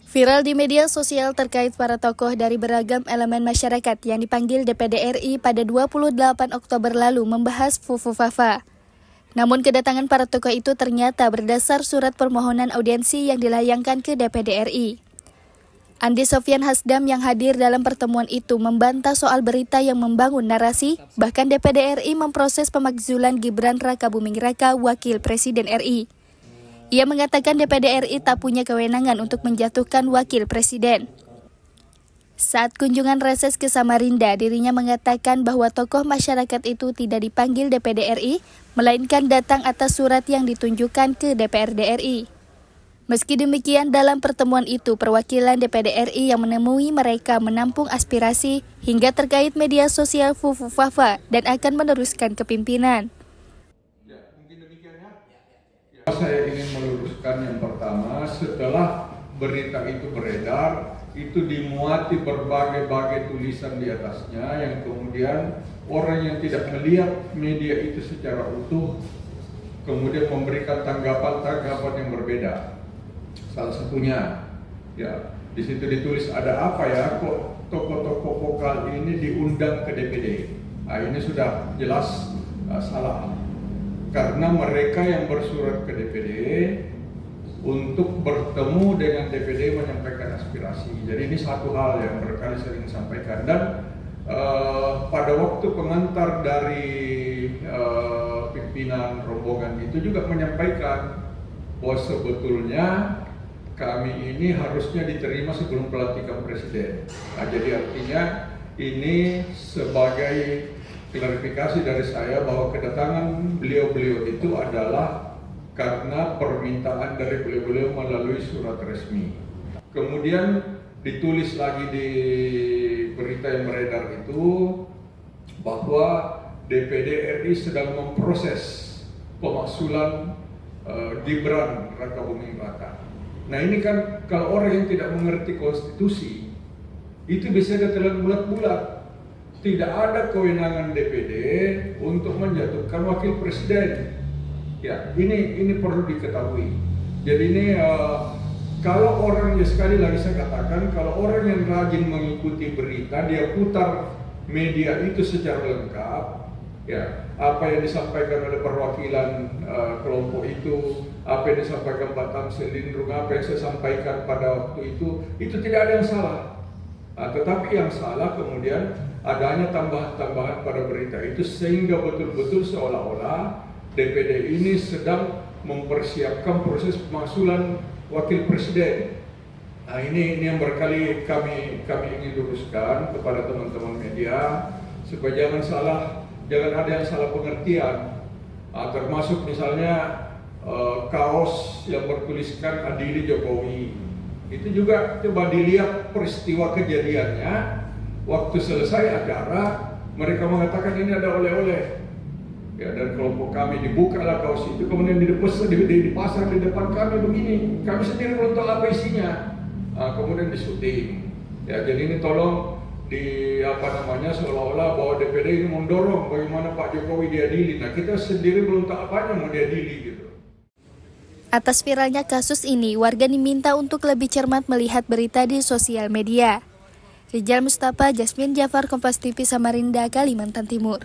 Viral di media sosial terkait para tokoh dari beragam elemen masyarakat yang dipanggil DPD RI pada 28 Oktober lalu membahas Fufufafa. Namun kedatangan para tokoh itu ternyata berdasar surat permohonan audiensi yang dilayangkan ke DPD RI. Andi Sofyan Hasdam yang hadir dalam pertemuan itu membantah soal berita yang membangun narasi, bahkan DPD RI memproses pemakzulan Gibran Rakabuming Raka, Wakil Presiden RI. Ia mengatakan DPD RI tak punya kewenangan untuk menjatuhkan wakil presiden. Saat kunjungan reses ke Samarinda, dirinya mengatakan bahwa tokoh masyarakat itu tidak dipanggil DPD RI, melainkan datang atas surat yang ditunjukkan ke DPRD RI. Meski demikian, dalam pertemuan itu, perwakilan DPD RI yang menemui mereka menampung aspirasi hingga terkait media sosial Fufufafa dan akan meneruskan kepimpinan. Saya ingin meluruskan yang pertama, setelah berita itu beredar, itu dimuati berbagai tulisan di atasnya yang kemudian orang yang tidak melihat media itu secara utuh kemudian memberikan tanggapan yang berbeda. Salah satunya, ya di situ ditulis ada apa ya kok tokoh-tokoh vokal ini diundang ke DPD. Nah, ini sudah jelas salah. Karena mereka yang bersurat ke DPD untuk bertemu dengan DPD menyampaikan aspirasi. Jadi ini satu hal yang berkali sering disampaikan. Dan pada waktu pengantar dari pimpinan rombongan itu juga menyampaikan bahwa sebetulnya kami ini harusnya diterima sebelum pelantikan presiden. Nah, jadi artinya ini sebagai klarifikasi dari saya bahwa kedatangan beliau-beliau itu adalah karena permintaan dari beliau-beliau melalui surat resmi. Kemudian ditulis lagi di berita yang beredar itu bahwa DPD RI sedang memproses pemaksulan Gibran Rakabuming Raka. Nah ini kan kalau orang yang tidak mengerti konstitusi itu bisa ditelan bulat-bulat. Tidak ada kewenangan DPD untuk menjatuhkan wakil presiden. Ya, ini perlu diketahui. Jadi ini kalau orang, ya sekali lagi saya katakan, kalau orang yang rajin mengikuti berita, dia putar media itu secara lengkap, ya apa yang disampaikan oleh perwakilan kelompok itu, apa yang disampaikan Pak Tamsil Lindrung, apa yang saya sampaikan pada waktu itu tidak ada yang salah. Tetapi yang salah kemudian adanya tambahan-tambahan pada berita itu sehingga betul-betul seolah-olah DPD ini sedang mempersiapkan proses pemaksulan wakil presiden. Nah ini yang berkali kami ingin luruskan kepada teman-teman media supaya jangan ada yang salah pengertian. Termasuk misalnya kaos yang bertuliskan Adili Jokowi. Itu juga coba dilihat peristiwa kejadiannya. Waktu selesai acara, mereka mengatakan ini ada oleh-oleh. Ya, dan kelompok kami dibukalah kaos itu, kemudian dipasang di depan kami begini. Kami sendiri belum tahu apa isinya. Kemudian disuting. Ya, jadi ini tolong seolah-olah bahwa DPD ini mendorong bagaimana Pak Jokowi diadili. Nah, kita sendiri belum tahu apanya mau diadili gitu. Atas viralnya kasus ini, warga diminta untuk lebih cermat melihat berita di sosial media. Rijal Mustafa, Jasmine Jafar, Kompas TV Samarinda, Kalimantan Timur.